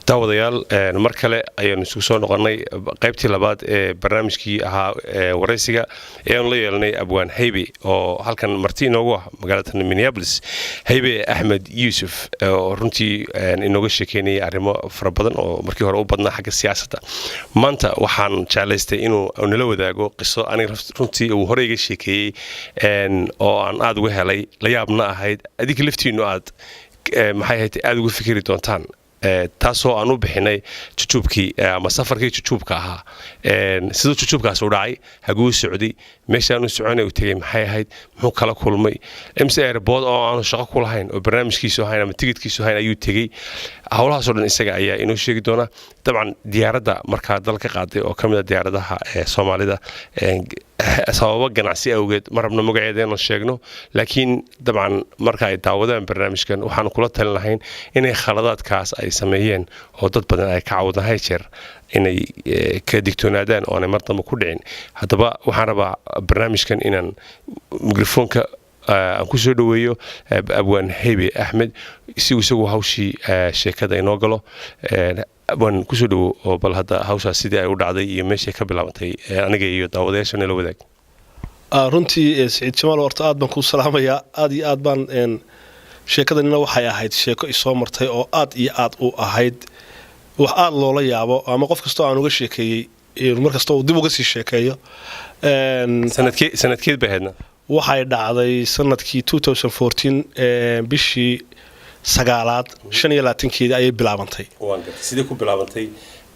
daawadayaal mar kale ayaan isugu soo noqonay qaybtii labaad ee barnaamijkii ahaa wareysiga ee aan la yeelnay abwaan Haybe oo halkan marti inoogu ah magaalada Minneapolis. Haybe Ahmed Yusuf oo runtii inooga sheekeynay arrimo fara badan oo markii hore u badnaa xagga siyaasadda. Maanta waxaan jeclaystay inuu nala wadaago qiso aniga runtii uu hore iga sheekeeyay oo aan aad uga helay la yaabna ahayd adiga laftiinu aad maxay ahayd aad uga fikiri doontaan taasoo aan u bixinay jujubkii ama safarkii jujubka ahaa sidoo jujubkaas u dhacay haguu socday meeshaan u soconay u tagay maxay ahayd muxuu kala kulmay MC Airport oo aan shaqo ku lahayn oo barnaamijkiisu ahayn ama tigidhkiisu ahayn ayuu tagay hawlahaas oo dhan isaga ayaa inoo sheegi doona dabcan diyaaradda markaa dalka qaaday oo kamid ah diyaaradaha Soomaalida sababo ganacsi awgeed marabna magaceedeena sheegno laakiin dabcan marka ay daawadaan barnaamijkan waxaan kula talin lahayn inay khaladaadkaas ay sameeyeen oo dad badan ay ka cawdaan jeer inay ka digtoonaadaan oo ay martaba ku dhicin hadaba waxaan rabaa barnaamijkan inaan mikrofoonka aan ku soo dhaweeyo abwaan Haybe Ahmed si uu isagu hawshii sheekada inoo galo abwaan ku soo dhawo oo bal hadda hawsha sidii ay u dhacday iyo meesha ka bilaabantay aniga iyo daawadayaasha la wadaag runtii Saciid Jamaal horta aad baan ku salaamayaa aad iyo aad baan sheekadana waxay ahayd sheeko isoo martay oo aad iyo aad u ahayd wax aad loola yaabo ama qof kasta oo aan uga sheekeeyay mar kasta oo dib uga sii sheekeeyo sanadkeed baheedna waxay dhacday sanadkii 2014 bishii sagaalaad 25keeda ayay bilaabantay sidee ku bilaabantay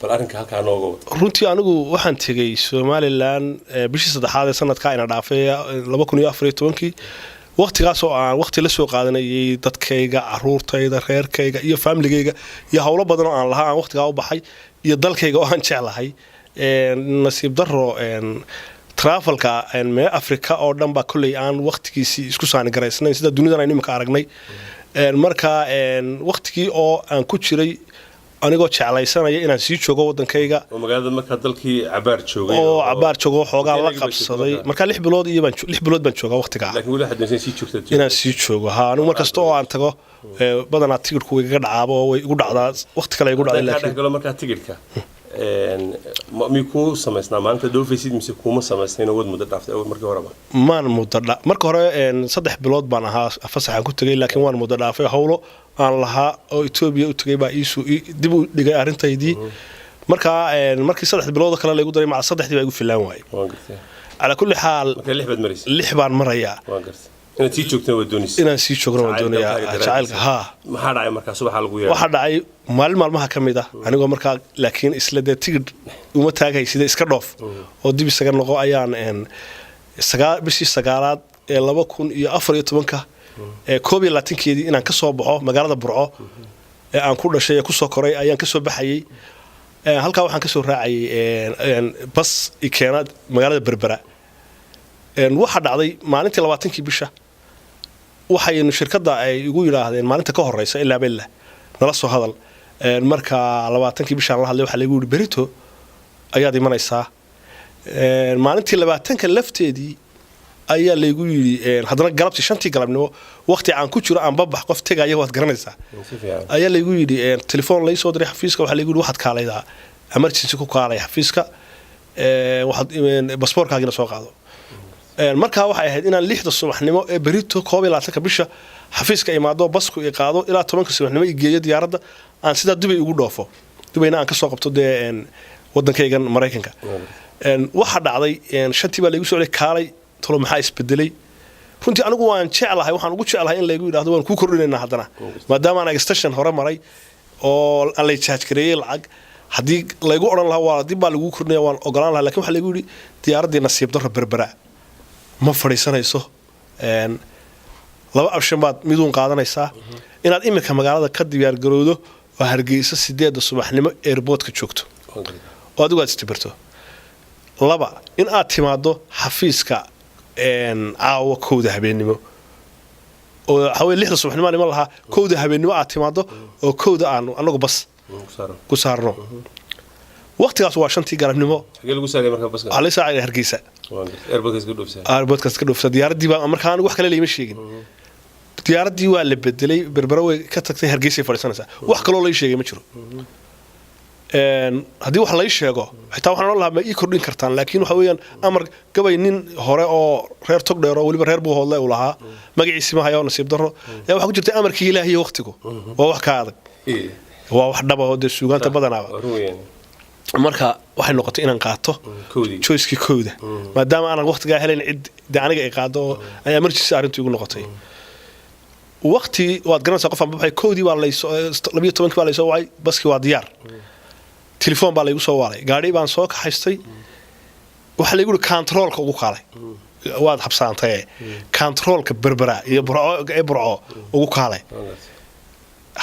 bal arrinka halka nooga runtii anigu waxaan tagay Somaliland bishii saddexaad ee sanadka ina dhaafay 2014 waqtigaas oo aan waqti la soo qaadanayay dadkayga caruurtayda reerkayga iyo familygayga iyo hawlo badan oo aan lahaa aan waqtiga u baxay iyo dalkayga oo aan jeclahay nasiib daro travelka mee Afrika oo dhan ba kulay aan waqtigiisii isku saani garaysnay sida dunida aan imika aragnay marka waqtigii oo aan ku jiray anigoo jeclaysanaya inaan sii joogo wadankayga oo magaalada marka dalkii cabaar joogay oo cabaar joogo xoogaa la qabsaday marka 6 bilood iyo baan 6 bilood baan joogaa waqtiga laakiin wali hadda sii joogtay inaan sii joogo anigu markasta oo aan tago badanaa tigidhku iga dhacaabo way igu dhacdaa waqti kale igu dhacay laakiin galo marka tigidhka miku samaysnaa maanta doofaysid mise kuma samaysnayna wad muddo dhaaftay markii hore maan muddo markii hore 3 bilood baan ahaa fasaxan ku tagay laakiin waan muddo dhaafay hawlo aan lahaa oo Ethiopia u tagay baa dib u dhigay arintaydii markii 3 bilood kale la igu daray ma 3 baa igu filaan waayay ala kulli xaal 6 baan marayaa inaan sii joogtana wadoonaysa inaan sii joogno wadoonayaa jacaylka ha maxaa dhacay markaas waxa lagu yeeray waxa dhacay maalmaha kamid ah anigoo markaa laakiin isla tigidh uma taagay sida iska dhoof oo dib isaga noqo ayaan bishii sagaalaad ee 2014 koob iyo laatankeedii inaan ka soo baxo magaalada Burco ee aan ku dhashay ee ku soo koray ayaan ka soo baxayay halka waxaan ka soo raacay bas ikeenad magaalada Berbera waxa dhacday maalintii 20kii bisha waxaynu shirkadda ay ugu yiraahdeen maalinta ka horeysa ilaa billa nala soo hadal marka 20kii bisha la hadlay waxa lagu yiri berito ayaad imanaysaa maalintii 20ka lafteedii ayaa lagu yiri hadana galabtii 5tii galabnimo waqti aan ku jiro aan babax qof tagaya waad garanaysaa ayaa lagu yiri telefoon la soo diray xafiiska waxa lagu yiri waxaad kaalaydaa emergency ku kaalay xafiiska waxaad baasaboorkaaga soo qaado marka waxay ahayd inaan 6 subaxnimo ee berito 12ka bisha xafiiska imaado basku ay qaado ilaa 10 subaxnimo ay geeyo diyaaradda aan sida Dubai ugu dhoofo Dubayna aan ka soo qabto wadankayga Mareykanka waxa dhacday shantii baa lagu soo kaalay tolo maxaa isbedelay runtii anigu waan jeclahay waxaan ugu jeclahay in lagu yiraahdo waan ku kordhinaynaa haddana maadaama aan extension hore maray oo aan la charge gareeyay lacag hadii lagu oran lahaa waa dib baa lagu kordhinaya waan ogolaan lahaa laakiin waxa lagu yiri diyaaradii nasiib daro Berbera ma fariisanayso laba option baad midun qaadanaysaa inaad imika magaalada ka diyaar garowdo oo Hargeysa 8 subaxnimo airportka joogto oo adigu aad isticmaarto laba in aad timaado xafiiska caawa kooda habeenimo oo xaway 6 subaxnimo nima laha kooda habeenimo aad timaado oo kooda aan anagu bas ku saarno waqtigaas waa 5tii galabnimo xagee lagu saaray markaa baska على ساعة هرقيسة أربعة كدوفسة ديار دي بقى أمريكان وح كلا لي مشيين ديار دي ولا بدلي بربروي كتكتي هرقيسة فرسانة وح كلا لي شيء مشرو haddii wax lay sheego xitaa waxaan oran lahaa ma ii kordhin kartaan laakiin waxa weeyaan amar gabay nin hore oo reer tog dheer oo weliba reer buu hoodle u lahaa magaciisi ma hayo nasiib darro yaa waxaa ku jirta amarkii ilaahiyo waqtigu waa wax ka adag waa wax dhaba oo dee suugaanta badanaaba marka waxay noqotay inaan qaato choice-kii kooda maadaama aanan waqtigaa helayn cid dee aniga ay qaado oo ay emergency arrintu igu noqotay waqti waad garanaysaa qof aan baxay koodii baa laysoo 12 baa laysoo wacay baskii waa diyaar telefoon baa laygu soo waalay gaadhi baan soo kaxaystay waxa laygu yiri controlka ugu kaalay waad habsaantay controlka berbera iyo burco ugu kaalay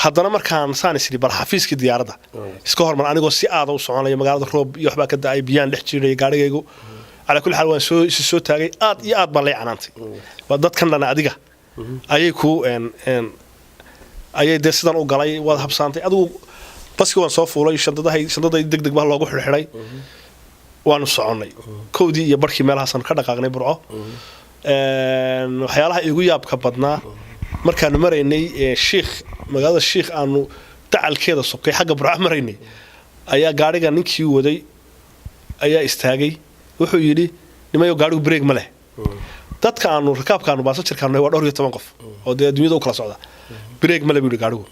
haddana markaan saanisri bal xafiiskii diyaaradda iska hormar anigoo si aad u soconayo magaalada roob iyo waxba ka daay biyaan dhex jiray gaadhigaygu ala kulli xal waan soo taagay aad iyo aad baan lay canaantay waa dadkan dhan adiga ayay ku ayay de sidan u galay waad habsaantay adigu baskii waan soo fuulay shandaday degdeg baa loogu xirxiray waanu soconay koodii iyo barkii meelahaasan ka dhaqaaqnay burco waxyaalaha igu yaabka badnaa markaanu maraynay sheekh magaalada sheekh aanu dacalkeeda sokay xagga burco maraynay ayaa gaadhiga ninkii waday ayaa istaagay wuxuu yidhi nimayo gaadhigu break ma leh dadka aanu rakaabka aanu baasajarkaanu waa 12 qof oo dee adduunyada u kala socda break ma leh buu yidhi gaadhigu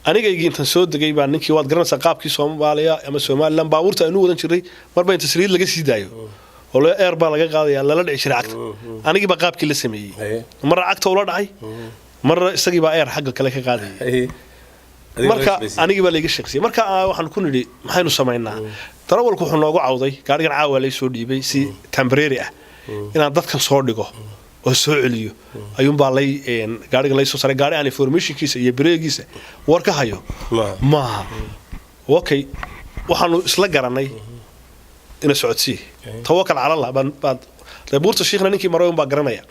anigaygii intaan soo degay baa ninkii waad garanaysaa qaabkii Soomaaliya ama Soomaaliland baabuurta aynu wadan jiray marba inta saliid laga sii daayo oo la air baa laga qaadaya lala dhici jiray cagta anigii baa qaabkii la sameeyay mar cagta ula dhacay mar isagii baa air xagga kale ka qaadayay marka anigii baa laga shaqsiyay marka waxaan ku nidhi maxaynu sameeynaa darawalku wuxuu noogu cawday gaarigan caawa lay soo dhiibay si temporary ah inaan dadkan soo dhigo oo soo celiyo ayuun baa lay gaariga lay soo saray gaari aan informationkiisa iyo breegiisa war ka hayo ma okay waxaanu isla garanay ina socodsi tawakkal ala Allah baad buurta sheekhna ninkii maray baa garanaya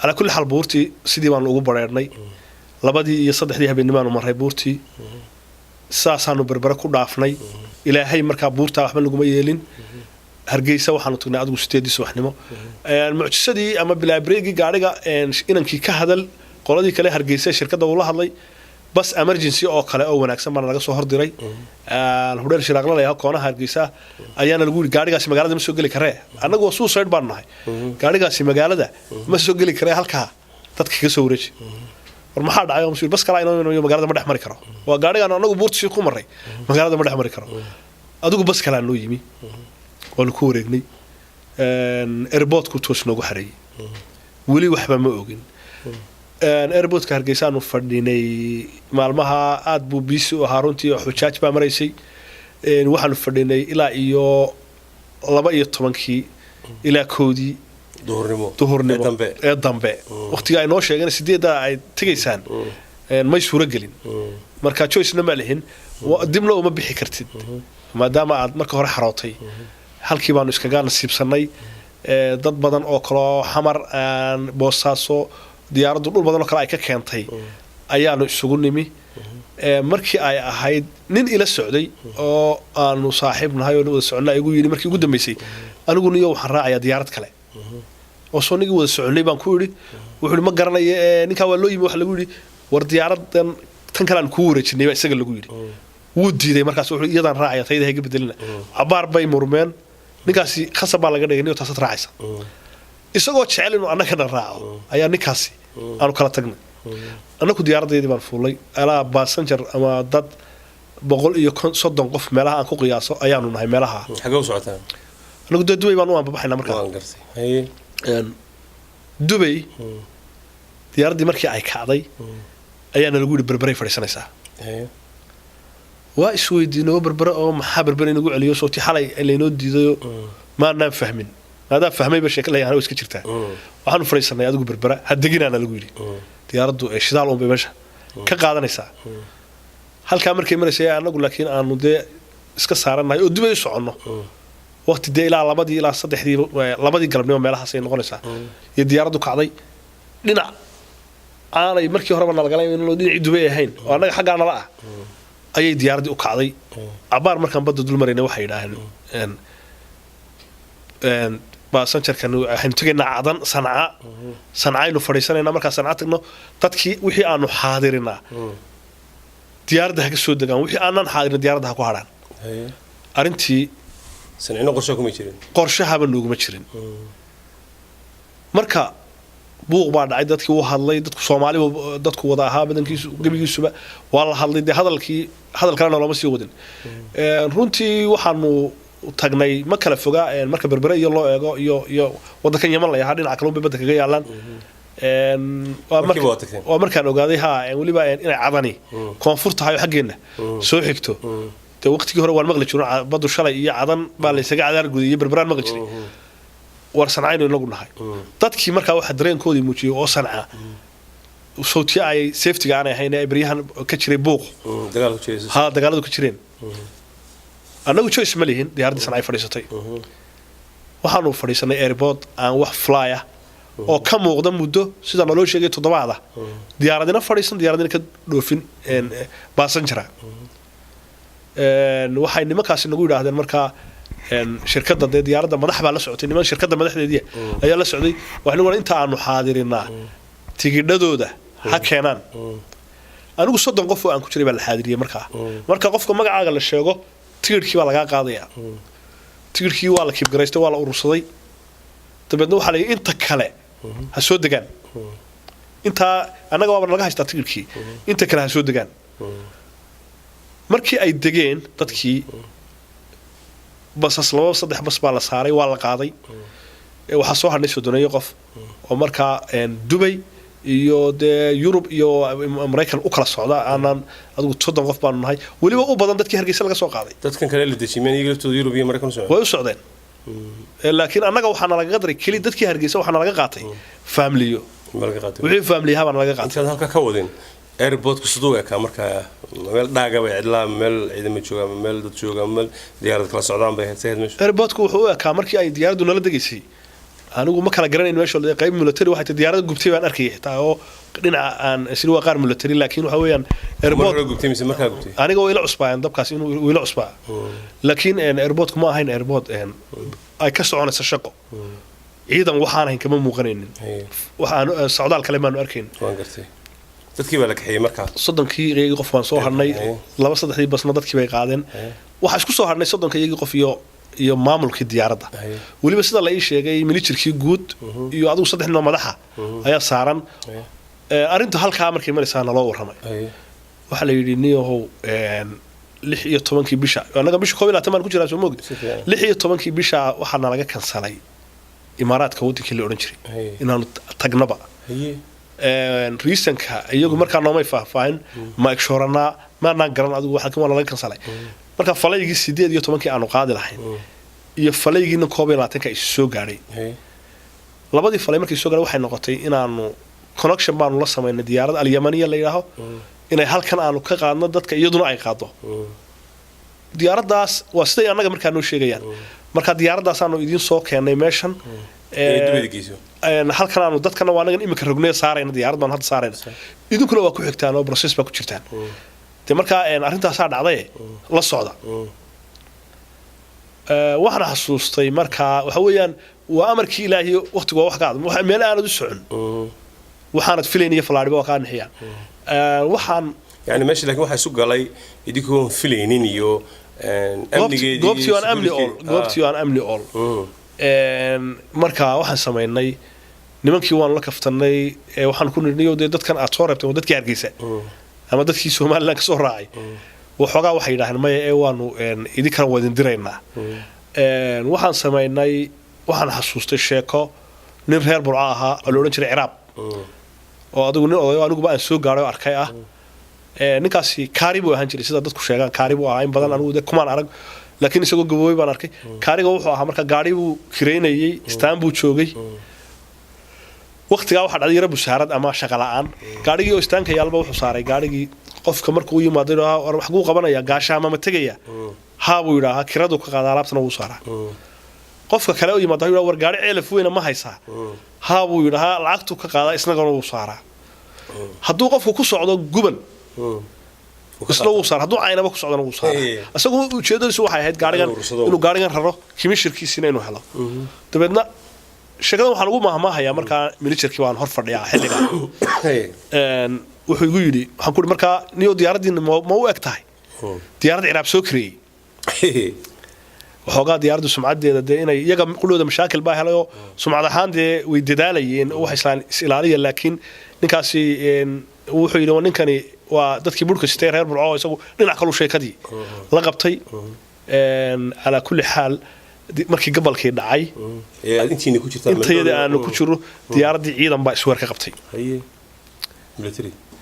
ala kulli hal buurtii sidii baan ugu bareernay labadii iyo saddexdii habeennimaan u maray buurtii saasaanu berbera ku dhaafnay ilaahay markaa buurta waxba laguma yeelin hargeysa waxaanu tagnay adigu 8 subaxnimo mucjisadii ama bilaabreegi gaariga inankii ka hadal qoladii kale hargeysa shirkadda uu la hadlay bas emergency oo kale oo wanaagsan baan laga soo hordiray hudheer shiraaqla leeyahay koonaha hargeysa ayaana lagu yiri gaarigaasi magaalada ma soo gali karee annagu waa suicide baan nahay gaarigaasi magaalada ma soo gali karee halka dadka ka soo wareej war maxaa dhacay oo bas kala inoo magaalada ma dhex mari karo waa gaarigan annagu buurtii ku maray magaalada ma dhex mari karo adigu bas kala noo yimi oo ku wareegnay airportku toos noogu xareeyay wali waxba ma ogin airportka hargeysa aanu fadhinay maalmaha aad buu biisi u ahaa runtii xujaaj baa maraysay waxaanu fadhinay ilaa iyo 12 ilaa koodii duhurnimo ee dambe waqtiga ay noo sheegeen 8 ay tagaysaan may suura gelin marka choice-na ma lihin dibna uma bixi kartid maadaama aad marka hore xarootay halkii baanu iskaga nasiibsanay dad badan oo kale xamar boosaaso diyaaraddu dhul badan oo kale ay ka keentay ayaanu isugu nimi markii ay ahayd nin ila socday oo aanu saaxiib nahay oo wada socnaa igu yiri markii ugu dambeysay anigu niyo waxaan raacayaa diyaarad kale oo soo nigi wada socnay baan ku yiri wuxuu ma garanayo ninka waa loo yimi wax lagu yiri war diyaaradan tan kale aan ku wareejinay baa isaga lagu yiri wuu diiday markaas wuxuu iyadan raacaya tayada hayga bedelina abaar bay murmeen ninkaasi khasab baa laga dhigay inuu taasad raacaysa isagoo jecel inuu annaka dhan raaco ayaa ninkaasi aanu kala tagnay annagu diyaaradeedii baan fuulay alaa passenger ama dad 130 qof meelaha aan ku qiyaaso ayaanu nahay meelaha xagee u socotaan annagu Dubai baan u aanbaxaynaa markaa waan garsay Dubai diyaaradii markii ay kacday ayaana lagu yiri berberay fadhiisanaysaa waa isweydiinay berbera oo maxaa berbera inagu celiyo soo xalay leeno diidayo ma aan fahmin hada fahmay ba sheekada yahay iska jirtaa waxaanu fariisanay adigu berbera hadiginaana lagu yiri diyaaraddu ee shidaal oo meesha ka qaadanaysa halka markay maraysay anagu laakiin aanu de iska saaranahay oo Dubai socono waqti de ilaa 2 ilaa 3 galabnimo meelahaas ay noqonaysaa iyo diyaaraddu kacday dhinac aanay markii horeba nalgalay in loo dhinac Dubai ahayn oo anaga xaqaana la ah ayay diyaaradii u kacday abaar markaan badda dul marayna waxay yiraahdeen baasanjarkan waxaan tagaynaa cadan sanca aynu fadhiisanayna markaa sanca tagno dadkii wixii aanu xaadirina diyaaradda ha ka soo degaan wixii aanan xaadirin diyaaradda ha ku hadhaan arrintii sancino qorshe kuma jirin qorshahaba nooguma jirin marka buuq baa dhacay dadkii uu hadlay dadku Soomaaliba dadku wada ahaa badankiisu gabigiisuba waa la hadlay hadal kalena lama sii wadin runtii waxaanu tagnay ma kala fogaa marka berbere iyo loo eego iyo wadankan Yemen la yahay dhinaca kale badda kaga yaalan waa markaan ogaaday waliba inay cadani koonfurta hayo xageena soo xigto de waqtigii hore waan maqli jiray badu shalay iyo cadan baa la isaga cadaar gudiyay berberaan maqli jiray war sanacayno inagu nahay dadkii markaa waxa dareenkoodii muujiyay oo sanca sawti ay safety ga aanay hayna ibriyahan ka jiray buuq dagaaladu ka jireen anagu choice ma lihin diyaaradii sanacay fadhiisatay waxaanu fadhiisanay airport aan wax flyer oo ka muuqda muddo sida naloo sheegay toddobaada diyaaradina fadhiisan diyaaradina ka dhoofin passenger waxay nimankaasi nagu yiraahdeen markaa shirkadda diyaaradda madax baa la socotay niman shirkadda madaxdeedii ayaa la socday waxaan wada inta aanu xaadirinaa tigidhadooda ha keenaan anigu 30 qof oo aan ku jiray baa la xaadiriyay marka qofka magacaaga la sheego tigidhkii baa laga qaadaya tigidhkii waa la kibgareystay waa la urursaday dabadna waxa la inta kale ha soo degaan inta anaga waa laga haystaa tigidhkii inta kale ha soo degaan markii ay degeen dadkii basas 2-3 bas baa la saaray waa la qaaday waxa soo hadhay sodoneeyo qof oo markaa Dubai iyo Europe iyo Mareykan u kala socda aanan adigu 30 qof baan nahay waliba u badan dadkii Hargeysa laga soo qaaday dadkan kale la dejimeen iyaga Europe iyo Mareykan soo way u socdeen laakiin annaga waxaana laga qadray kali dadkii Hargeysa waxaana laga qaatay family wixii family ha baan laga qaatay inta halka ka wadeen airport ku sidoo ka marka meel dhaaga way cidlaa meel ciidamo jooga meel dad jooga meel diyaarad kala socdaan bay hayeen meesha airport ku wuxuu ka markii ay diyaaraddu nala degaysay anigu ma kala garanayn meesha qayb military waxay diyaarad gubtay baan arkay xitaa oo dhinaca aan isla qaar military laakiin waxa weeyaan airport gubtay mise markaa gubtay aniga way la cusbaan dabkaas inuu way la cusbaa laakiin airport kuma ahayn airport ay ka soconaysa shaqo ciidan waxaan ahayn kama muuqanaynin waxaan socdaal kale maanu arkayn waan gartay dadkii baa la kaxeeyay markaa 30 qof waan soo harnay 2-3 basna dadkii bay qaadeen waxa isku soo harnay 30 qof iyo maamulkii diyaaradda waliba sida la ii sheegay military guud iyo adigu 3 noo madaxa ayaa saaran arinta halka markii maraysan loo waramay waxa la yiri niyow 16 bisha anaga bisha 12 ku jiraa soo moogid 16 bisha waxaana laga kansalay imaaraadka wadankii la oran jiray inaanu tagnaba reasonka iyagu markaa noomay faahfaahin ma egshorana ma naan garan adigu waxa kan laga kansalay marka falaygii 18 aanu qaadi lahayn iyo falaygiina 12 ay soo gaaray labadii falay markii soo gaaray waxay noqotay inaanu connection baanu la sameeynay diyaaradda al-Yamaniya la yiraahdo inay halkan aanu ka qaadno dadka iyaduna ay qaado diyaaraddaas waa siday anaga markaa noo sheegayaan marka diyaaraddaas aanu idin soo keenay meeshan halkan aanu dadkana waa anaga imika rognay saarayna diyaarad baan hadda saarayna idinkuna waa ku xigtaan oo process ba ku jirtaan marka arrintaas dhacday la socda waxaan xasuustay marka waxa weeyaan waa amarkii Ilaahay waqtiga wax qaad waxa meel aan u socon waxaanad filaynaya falaadhiba waa ka naxiya waxaan yani meesha laakiin waxa isu galay idinku filaynin iyo amnigeedii goobtii aan amni all marka waxaan sameynay nimankii waan la kaftanay waxaan ku nirniyo dadkan aad soo reebtay dadkii Hargeysa ama dadkii Soomaaliland ka soo raacay waxoogaa waxay yiraahdeen ma waanu idinkan wadin diraynaa waxaan sameynay waxaan xasuustay sheeko nin reer Burco ahaa oo la oran jiray Ciraab oo adigu nin oday anigu baan soo gaaray arkay ninkaasi kaaribu ahaan jiray sida dadku sheegaan kaaribu ahaa in badan anigu kumaan arag laakiin isagoo gabooy baan arkay kaariga wuxuu ahaa marka gaari buu kireynayay Istanbul joogay waqtiga waxa dhacay yarabu saarad ama shaqo la'aan gaarigii oo istaanka yaalba wuxuu saaray gaarigii qofka markuu yimaado wax uu qabanaya gaashaama ma tagaya ha buu yiraahaa kiradu ka qaada alaabtana uu saaraa qofka kale oo yimaado war gaari ceelaf weyn ma haysaa ha buu yiraahaa lacagtu ka qaada isna uu saaraa hadduu qofku ku socdo guban isla uu saaraa hadduu aynaba ku socdana uu saaraa asagoo ujeedadiisu waxay ahayd gaarigan inuu gaarigan raro kimishirkiisina inuu helo dabeedna shaqada waxaan ugu mahmaahayaa markaa military waan hor fadhiyaa xilliga wuxuu igu yidhi waxaan ku ihi markaa niyo diyaaradiina ma u eg tahay diyaaradda ciraab soo kareeyey waxoogaa diyaaraddu sumcaddeeda dee inay iyaga qulooda mashaakil baa helayoo sumcad ahaan dee way dadaalayeen waxay is ilaaliya laakiin ninkaasi wuxuu yidhi ninkani waa dadkii burhka sitay reer burco isagu dhinac kalu sheekadii la qabtay calaa kulli xaal markii gobolkii dhacay intayada aanu ku jiro diyaaraddii ciidan baa isweer ka qabtay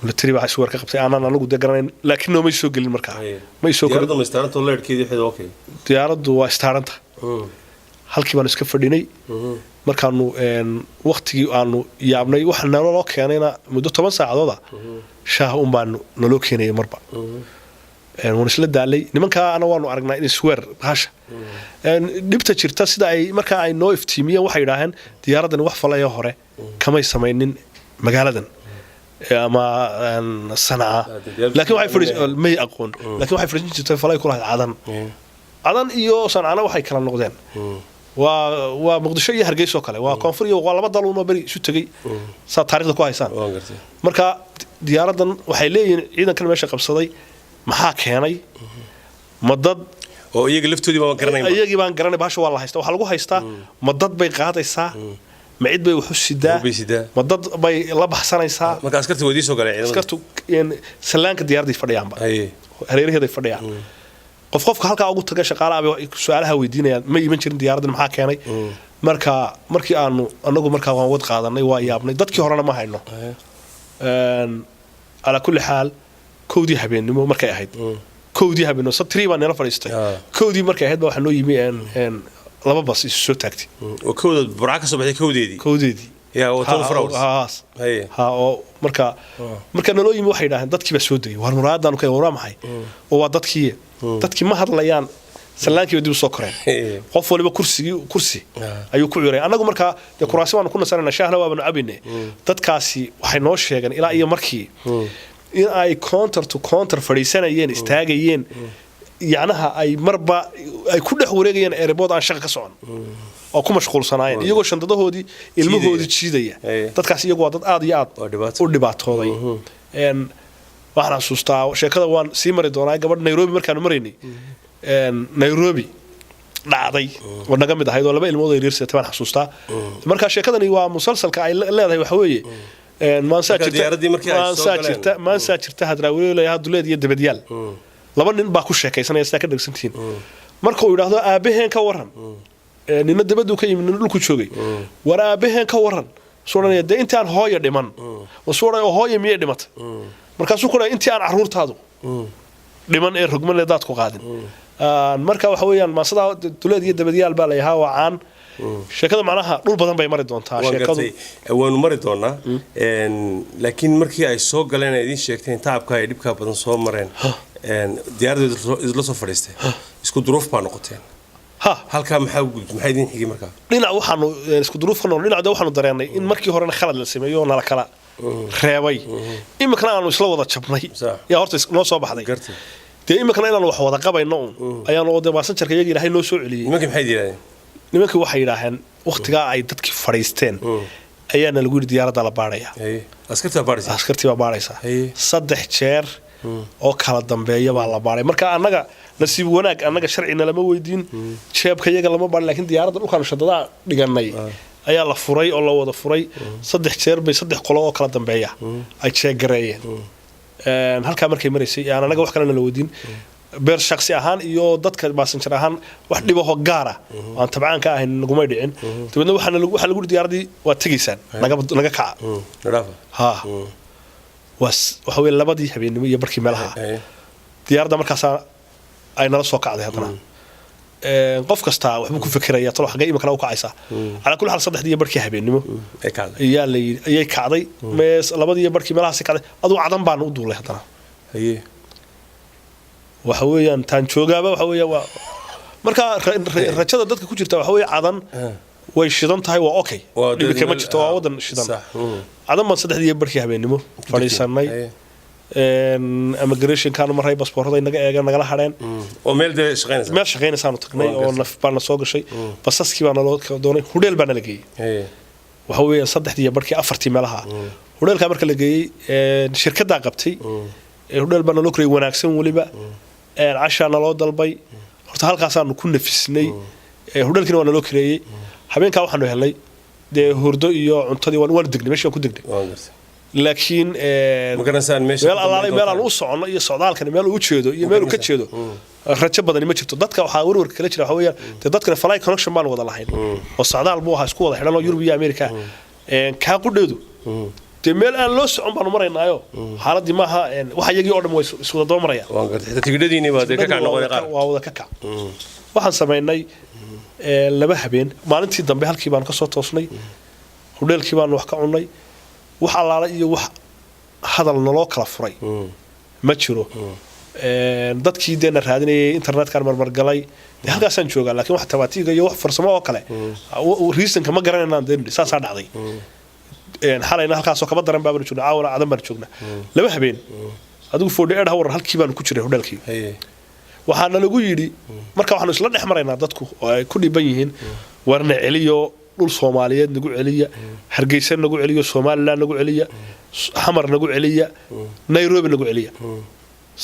military baa isweer ka qabtay aanan anagu dee garanayn laakiin noomay soo gelin markaa may soo diyaaraddu waa istaaranta halkii baanu iska fadhinay markaanu waktigii aanu yaabnay waxa naloo keenayna muddo 10 saacadooda shaah un baanu naloo keenayay marba waan isla daalay nimankaa ana waanu aragnaa in isweer bahasha dhibta jirta sida ay markaa ay noo iftiimiyeen waxay yidhaaheen diyaaraddan wax falaya hore kamay samaynin magaaladan ama sanaa laakiin may aqoon laakiin waxay fadhiisan jirtay falay ku lahayd cadan iyo sanacana waxay kala noqdeen waa muqdisho iyo hargeysa oo kale waa koonfur iyo waa laba dal oo bari isu tagay saa taariikhda ku haysaan marka diyaaraddan waxay leeyihiin ciidankan meesha qabsaday maxaa keenay madad oo iyaga laftoodii baan garanay bahasha waa la haystaa waxa lagu haystaa madad bay qaadaysaa ma cid bay wuxu sidaa madad bay la baxsanaysaa marka askartu wadii soo galay askartu salaanka diyaaradii fadhiyaanba hareeraheeday fadhiyaan qofka halkaa ugu taga shaqaalaha bay su'aalaha weydiinayaan ma iman jirin diyaaraddan maxaa keenay markii aanu anagu markaa waan wad qaadanay waa yaabnay dadkii horena ma hayno ala kulli xaal kowdii habeennimo markay ahayd kowdii habeennimo sabtiri baa nala fadhiistay kowdii markay ahayd baa waxaa noo yimi laba bas isu soo taagtay oo kowda burca ka soo baxay kowdeedii yaa oo toban faraws oo marka naloo yimi waxay yidhaaheen dadkii baa soo degay war muraadaanu ka waraa maxay oo waa dadkii ma hadlayaan salaankii dib u soo koreen qof waliba kursi ayuu ku ciray anagu markaa de kuraasi waanu ku nasanayna shaahna waabanu cabine dadkaasi waxay noo sheegeen ilaa iyo markii in ay counter fadhiisanayeen istaagayeen yacnaha ay marba ay ku dhex wareegayeen erebod aan shaqa ka socon oo ku mashquulsanaayeen iyagoo shandadahoodii ilmahoodii jiidaya dadkaas iyagu waa dad aad iyo aad u dhibaatooday waxaan xasuustaa sheekada waan sii mari doonaa gabadh Nairobi markaanu maraynay Nairobi dhacday oo naga mid ahayd oo laba ilmood ay riirsatay waan xasuustaa marka sheekadani waa musalsalka ay leedahay waxa weeye maansaa jirta hadraawileeyaha duleed iyo dabadyaal laba nin baa ku sheekaysanaya sidaa ka dhegsantihiin marka uu yidhaahdo aabaheen ka waran nina dabaduu ka yimid nina dhulku joogay war aabaheen ka waran suudhanaya dee intaan hooya dhiman suudhanaya oo hooya miyay dhimatay markaasuu ku dhahay intii aan carruurtaadu dhiman ee rogmanle daadku qaadin marka waxa weeyaan maasadaa duleed iyo dabadyaal baa layahaa waa caan sheekada macnaha dhul badan bay mari doontaa sheekadu waanu mari doonaa laakiin markii ay soo galeen ay idin sheegteen tacabka ay dhibka badan soo mareen diyaaradda isla soo fadhiistay isku duruuf baa noqoteen halkaa maxaa idin xigay markaa dhinac waxaanu isku duruuf ka noqon dhinac waxaanu dareennay in markii horena khalad la sameeyo nala kala reebay iminkana aanu isla wada jabnay yaa horta noo soo baxday dee iminkana inaanu wax wada qabayno ayaanu oo dee maasanjarka iyaga ilaahay noo soo celiyey nimankii waxay yidhaaheen wakhtigaa ay dadkii fadhiisteen ayaana lagu yidhi diyaaradda la baadhaya askartii baa baadhaysaa 3 jeer oo kala dambeeya baa la baadhay marka annaga nasiib wanaag annaga sharcina lama weydiin jeebka iyaga lama baadhin laakiin diyaaradda dhulkaanu shadadaa dhiganay ayaa la furay oo la wada furay 3 jeer bay 3 qolo oo kala dambeeya ay jeegareeyeen halkaa markay maraysay aan annaga wax kalena la weydiin beer shakhsi ahaan iyo dadka baasanjar ahaan wax dhibaho gaara aan tabcaan ka ahayn naguma dhicin dibadna waxaa lagu diyaaradii waa tegaysaan naga kaca waxa weeye labadii habeennimo iyo barkii meelaha diyaaradda markaasaa ay nala soo kacday haddana qof kastaa waxbuu ku fikiraya talo xagee imikana u kacaysaa calaa kulli xaal 3 barkii habeennimo ayay kacday labadii barkii meelahaasi kacday aduu cadan baanu u duulay haddana waxa weeyaan taan joogaaba waxa weeyaa waa marka rajada dadka ku jirta waxa weeye cadan way shidan tahay waa okay dhibka ma jirto waa wadan shidan cadan baan 3 barkii habeennimo fadhiisanay immigration kan maray passportada inaga eega nagala hadheen oo meel shaqeynaysaanu tagnay oo naf baan soo gashay basaskii baan loo doonay hudeel baan la geeyay waxa weeyaan 3 barkii 4 meelaha hudheelka marka la geeyay shirkadda qabtay hudheel baa naloo kirayay wanaagsan waliba cashaa naloo dalbay horta halkaasaanu ku nafisnay hudheelkiina waa naloo kireeyey habeenkaa waxaanu helnay dee hurdo iyo cuntadii waanu degnay meeshaan ku degnay laakiin meel allaalay meel aan u soconno iyo socdaalkani meel uu jeedo iyo meel uu ka jeedo rajo badani ma jirto dadka waxaa warwarka kala jira waxa weeyaan dee dadkana fly connection baan wada lahayn oo socdaal buu ahaa isku wada xidhan oo Yurub iyo Ameerika kaa qudheedu dee meel aan loo socon baanu maraynaayo xaaladii maaha waxa iyagii oo dhan way isku wada marayaan tigidhadiina waa ka kac noqday qaar waa wada ka kac waxaan sameynay laba habeen maalintii dambe halkii baan ka soo toosnay hudheelkii baan wax ka cunay wax allaala iyo wax hadal naloo kala furay ma jiro dadkii deena raadinayay internetkan marmargalay halkaasaan joogaa laakiin wax tabaatiga iyo wax farsamo oo kale reasonka ma garanaynaan deena saasaa dhacday xalayna halkaasoo kaba daran baan joognaa caawna cadan baan joognaa laba habeen adigu 48 hour halkii baan ku jiray hudheelkii waxaana lagu yidhi marka waxaanu isla dhex maraynaa dadku oo ay ku dhiban yihiin warna celiyo dhul Soomaaliyeed nagu celiya Hargeysa nagu celiyo Soomaaliland nagu celiya Xamar nagu celiya Nairobi nagu celiya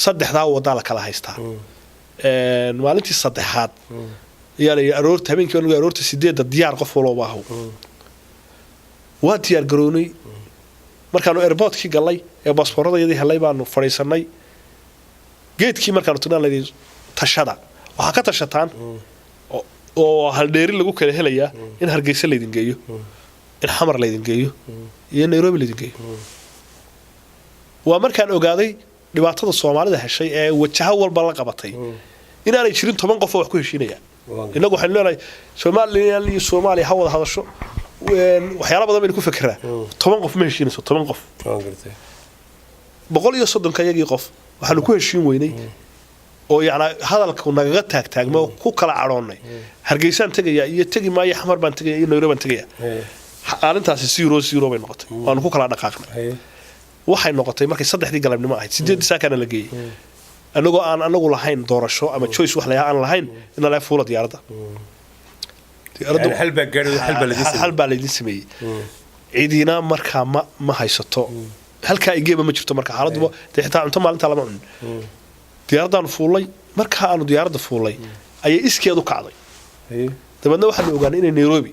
saddexdaa wada la kala haystaa maalintii saddexaad yaani aroorta habeenkii anigu aroorta 8 diyaar qof walba ahaw waa diyaar garoonay markaanu airportkii galay ee baasaboorradayadii helay baanu fariisanay geedkii markaanu tunaanay tashada waxa ka tashataan oo hal dheeri lagu kala helaya in Hargeysa leedin geeyo in Xamar leedin geeyo iyo Nairobi leedin geeyo waa markaan ogaaday dhibaatada Soomaalida heshay ee wajaha walba la qabatay inaanay jirin 10 qof oo wax ku heshiinaya inagu waxaan leenahay Soomaaliland iyo Soomaaliya hawada hadasho waxyaalo badan bay ku fikiraa 10 qof ma heshiinayso 10 qof boqol iyo 30 kayagii qof waxaanu ku heshiin weynay oo yaana hadalku nagaga taagtaagmo ku kala caroonay Hargeysaan tagaya iyo tagi maayo Xamar baan tagaya iyo Nairobi baan tagaya aalintaasi 0-0 bay noqotay waanu ku kala dhaqaaqnay waxay noqotay markay saddexdii galabnimo ahayd 8 saakana la geeyay anagoo aan anagu lahayn doorasho ama choice wax la aan lahayn in la fuulo diyaaradda hal baa laydin sameeyey ciidina markaa ma haysato halkaa igeeba ma jirto marka xaaladdu xitaa cunto maalinta lama cunin diyaaraddaanu fuulay markaa aanu diyaaradda fuulay ayay iskeedu kacday dabeedna waxaanu ogaanay inay Nairobi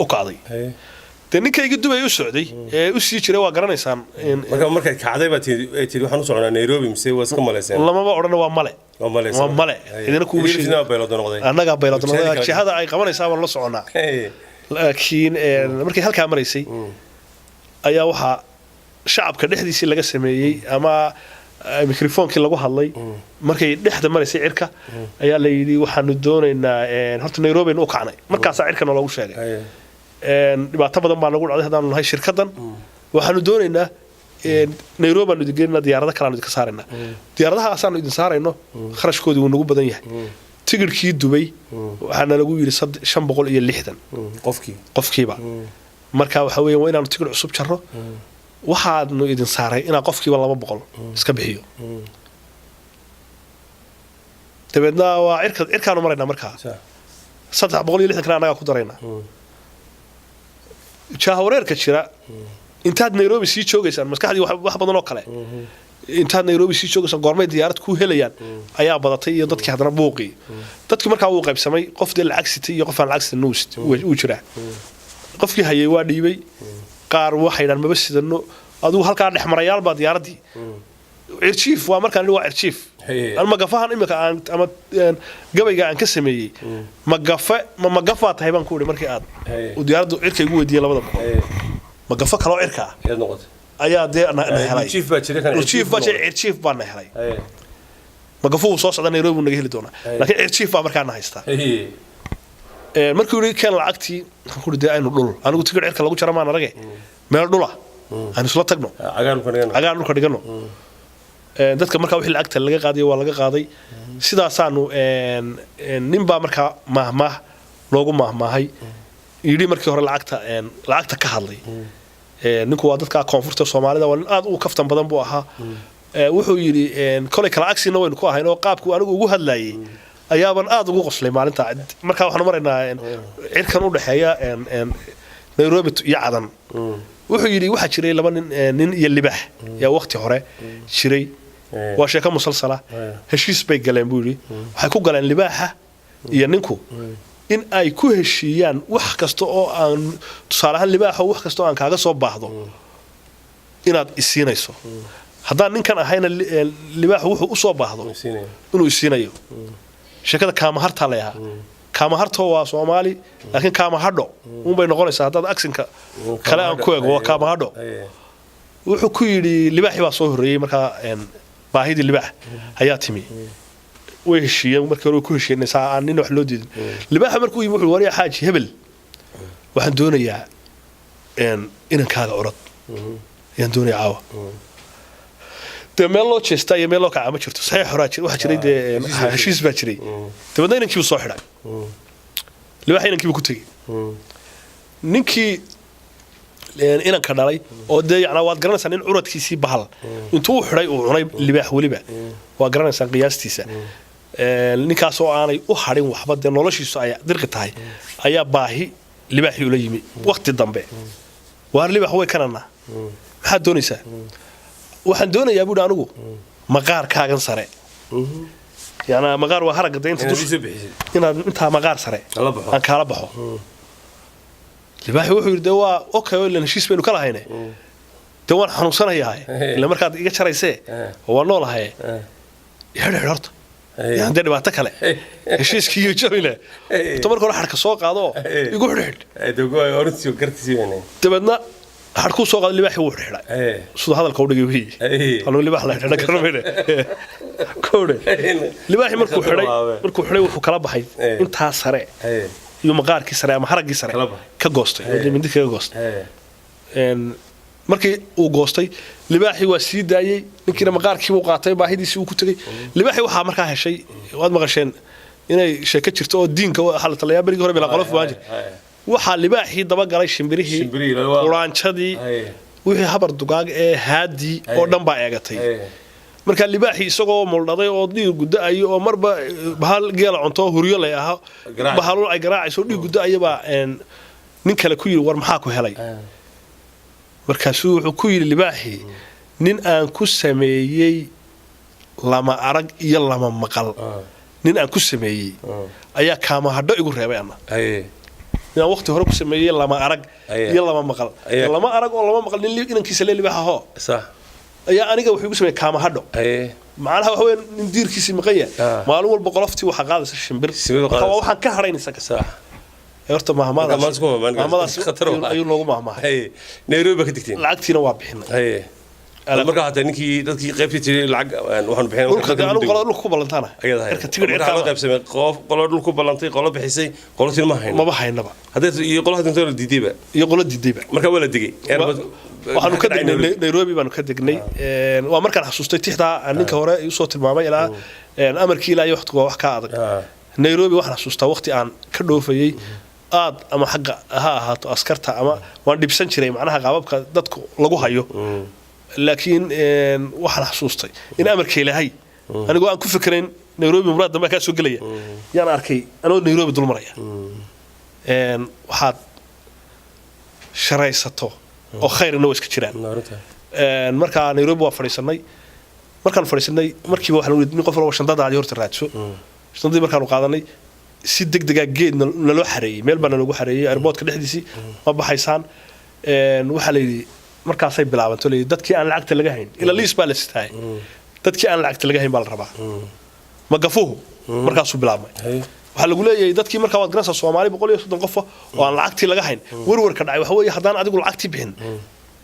u kacday dee ninkayga Dubai u socday ee u sii jiray waa garanaysaan markay kacday baa tiri waxaan u soconaa Nairobi mise waa iska maleyseen lamaba odhan waa male idina ku wiilina baylood noqday annaga baylood noqday jihada ay qabanaysaa waan la soconaa laakiin markay halkaa maraysay ayaa waxa shacabka dhexdiisii laga sameeyay ama mikrofoonkii lagu hadlay markay dhexda maraysay cirka ayaa la yidhi waxaanu doonaynaa horta Nairobi u kacnay markaas cirka loogu sheegay dhibaato badan baa nagu dhacday hadaan nahay shirkadan waxaanu doonaynaa Nairobi aanu digeynaa diyaarada kale aanu idin saarayna diyaaradaha asaanu idin saarayno kharashkoodu wuu nagu badan yahay tigirkii Dubai waxaana lagu yiri 560 qofkiiba marka waxa weeye waa inaanu tigir cusub jarro waxaanu idin saaray ina qofkiiba 200 iska bixiyo dabeedna waa cirkaanu marayna markaa 360 kana anaga ku darayna jaawareerka jira intaad Nairobi sii joogaysaan maskaxdii wax badan oo kale intaad Nairobi sii joogaysaan goormay diyaarad ku helayaan ayaa badatay iyo dadkii hadana buuqi dadkii markaa uu qaybsamay qof dee lacag sitay iyo qof aan lacag sitin uu jira qofkii hayay waa dhiibay qaar waxaynan maba sidano aduu halka dhex marayaal baa diyaaradii archive waa markaan waa archive المقفة هم إمك أما قبل عن كسمي مقفة تهيبان كوري مركي عاد وديارد عركة يقول دي لبضم مقفة كلا عركة أيا دي أنا هلاي الشيف باشا الشيف بان هلاي مقفوه صوص عدنا يروي من نجيل دونا لكن الشيف بان مركان هايستا مركوري كان العقتي كل ده أنا دول أنا قلت كده عركة لو جرى ما أنا رجع ما دولة أنا سلطة تجنو عقارن كده dadka marka wixii lacagta laga qaaday waa laga qaaday sidaasaanu ninba marka mahmah loogu mahmahay yiri markii hore lacagta ka hadlay ninku waa dadka koonfurta Soomaalida waa aad u kaftan badan buu ahaa wuxuu yiri kolay kala agsina waynu ku ahayn oo qaabku anigu ugu hadlayay ayaaban aad ugu qoslay maalinta marka waxaan maraynaa cirkan u dhaxeeya Nairobi iyo Cadan wuxuu yidhi waxaa jiray laba nin iyo libaax yaa waqti hore jiray waa sheeko musalsala heshiis bay galeen buu yidhi waxay ku galeen libaaxa iyo ninku in ay ku heshiiyaan wax kasta oo aan tusaale ahaan libaaxa wax kasta oo aan kaaga soo baahdo inaad isiinayso haddaan ninkan ahayna libaaxu wuxuu u soo baahdo inuu isiinayo sheekada kaamahartaa la yahaa kaamaharto waa Soomaali laakiin kaamahadho bay noqonaysaa haddaad aksinka kale aan ku eego waa kaamahadho wuxuu ku yidhi libaaxi baa soo horreeyey markaa baahidii libaax ayaa timi way heshiiyeen markii hore ku heshiinaysaa aan nin wax loo diidin libaaxa markuu yimi wuxuu wariyaa xaaji hebel waxaan doonayaa inankaaga orod ayaan doonayaa caawa de meel loo jeestaa iyo meel loo kaca ma jirto saxiix horaa jira waxa jiray de heshiis baa jiray dabadna inankii uu soo xidhay libaaxa inankii buu ku tegey ninkii inanka dhalay oo de yacnaa waad garanaysaa nin curadkiisii bahal intuu u xidhay uu cunay libaax weliba waa garanaysaa qiyaastiisa ninkaas oo aanay u hadhin waxba dee noloshiisu ay dirqi tahay ayaa baahi libaaxii ula yimi waqti dambe waar libaax way kananaa maxaad doonaysaa waxaan doonayaa buudhi anigu maqaarkaagan sare yacnaa maqaar waa haragga daynta inaad intaa maqaar sare aan kaala baxo libaaxi wuxuu yidhi dee waa okay oo ilan heshiis baynu ka lahayne dee waan xanuunsanayaa ila markaad iga jaraysee oo waa noolahaye xidh horta yaan dee dhibaato kale heshiiskii iyo jabile inta marka hore xadhka soo qaado igu xidhxidh dabeedna xadhkuu soo qaado libaaxi wuu xidhay siduu hadalka u dhigay wii anuu libaax la xidhan karamine kowdhe libaaxi markuu xidhay wuxuu kala baxay intaa sare iyo maqaarkii sare ama haraggii sare ka goostay oo mindi kaga goostay markii uu goostay libaaxi waa sii daayay ninkiina maqaarkii uu qaatay baahidiisii uu ku tagay libaaxi waxa markaa heshay waad maqasheen inay sheeko jirto oo diinka waxa la talayaa barigii hore bila qolof baan jir waxa libaaxi daba galay shimbirihii quraanjadii wixii habar dugaag ee haadi oo dhan baa eegatay marka libaaxi isagoo muldhaday oo dhiig gudayo oo marba bahal geel cunto huriyo lay aha bahal ay garaacayso dhiig gudayo baa nin kale ku yiri war maxaa ku helay markaasuu wuxuu ku yiri libaaxi nin aan ku sameeyay lama arag iyo lama maqal nin aan ku sameeyay ayaa kaama hadho igu reebay ana nin waqti hore ku sameeyay lama arag iyo lama maqal lama arag oo lama maqal nin inankiisa libaaxa ho sax ayaa aniga wuxuu igu sameeyay kaama hadho macnaha waxa weyn nin diirkiisii maqaya maalin walba qoloftii waxa qaadaysa shimbir waxaan ka haraynaysaa sax horta mahmadaas khatar ayuu noogu mahmahay Nairobi ka digteen lacagtiina waa bixinay marka hada ninkii dadkii qaybtii jiray lacag waxaan bixinay anigu qolada dhulka ku ballantaana marka tigir cirka loo qaybsamay qof qolada dhulka ku ballantay qolo bixisay qolada ma hayno ma haynaba hadda iyo qolada inta la diidayba marka wala digay waxaanu ka degnay Nairobi baanu ka degnay waa markaan xasuustay tixda ninka hore uu soo tilmaamay ilaa amarkii ilaa iyo waqtiga wax ka adag Nairobi waxaan xasuustaa waqti aan ka dhoofayay aad ama xagga ha ahaato askarta ama waan dhibsan jiray macnaha qaababka dadku lagu hayo laakiin waxaan xasuustay in amarka Ilaahay anigu aan ku fikirayn Nairobi muraad dambe ka soo galaya yaan arkay anoo Nairobi dul maraya waxaad sharaysato oo khayrna way iska jiraan marka Nairobi waa fariisanay markiiba waxaan weydiinay qof walba shandada aad horta raadso shandadii markaan qaadanay si degdega geed naloo xareeyay meel baan lagu xareeyay airportka dhexdiisii ma baxaysaan waxa la yiri markaasay bilaabanto leeyahay dadkii aan lacagta laga hayn ila liis baa la sitaay dadkii aan lacagta laga hayn baa la rabaa ma gafuhu markaasuu bilaabmay waxa lagu leeyahay dadkii markaa waad garanaysaa Soomaali 130 qof oo aan lacagtii laga hayn warwar ka dhacay waxa weeye haddaan adigu lacagtii bixin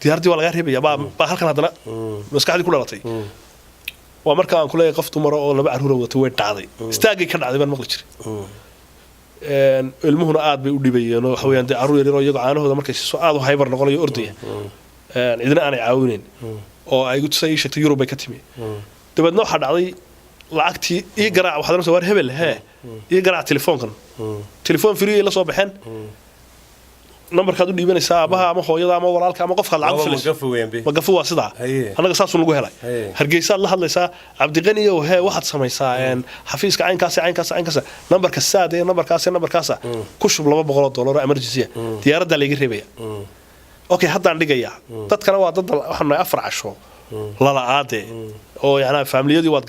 diyaardii waa laga reebaya baa halkan haddana maskaxdii ku dhalatay waa marka aan ku leeyahay qof dumar oo laba caruur wada way dhacday istaagay ka dhacday baan maqli jiray ilmuhuna aad bay u dhibayeen oo waxa weeyaan caruur yar oo iyaga caanahooda markay soo aad u haybar noqonayo ordaya idina aanay caawineen oo ay u tusay sheegtay Yurub ay ka timi dabadna waxa dhacday lacagtii ii garaac waxaad war hebel ii garaac telefoon free la soo baxeen numberkaad u dhiibanaysaa aabaha ama hooyada ama walaalka ama qofka lacag filayso ma gafu waa sidaa anaga saas uu nagu helay hargeysaad la hadlaysaa Cabdiqani oo waxaad samaysaa xafiiska caynkaas numberka saad ee numberkaas ku shub $200 emergency diyaaradda la iga reebaya okay haddaan dhigaya dadkana waa dad waxaan nahay 4 casho lala aade oo yana familiyadii waad